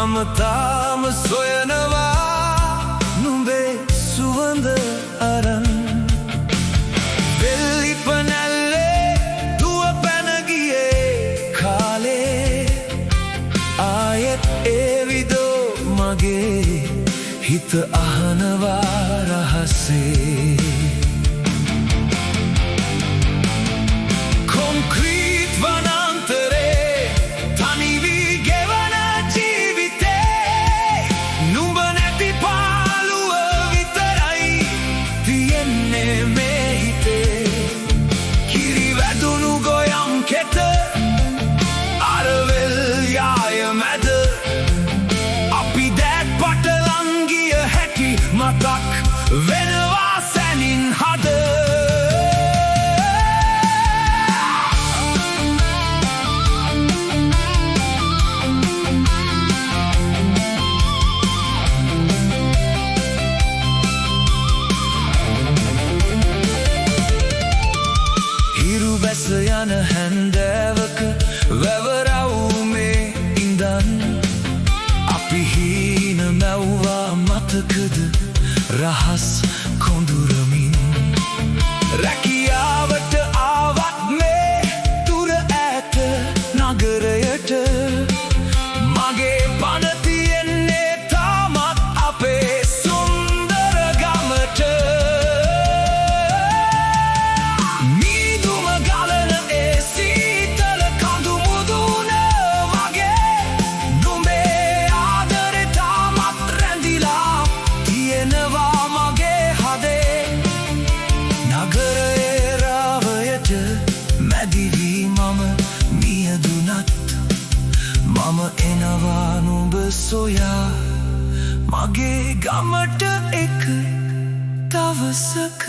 මම තාම සොයනවා නුඹේ සුවඳ අරන් වෙල්ලි පනැල්ලේ දුව පැන ගියේ කාලේ ආයෙත් ඒවිදෝ මගේ හිත අහනවා රහසේ කොන්ක්‍රීට් වනාන්තරේ තනි වී ගෙවන ජීවිතේ නුඹ නැති පාළුව විතරයි තියෙන්නේ මේ හිතේ කිරි වැදුණු ගොයම් කෙත අරවෙල් යාය මැද අපි දැත් පටලන් ගිය හැටි මතක් වෙනවා සැනින් හද බැස යන හැන්දෑවක වැවරවුමේ ඉඳන් අපි හීන මැව්වා මතකද රහස් කොඳුරමින් රැකියාවට ආවත් මේ දුර ඈත නගරයට මගේ පණ තියෙන්නේ තාමත් අපේ සුන්දර ගමට මම එනවා නුඹ සොයා මගේ ගමට එක දවසක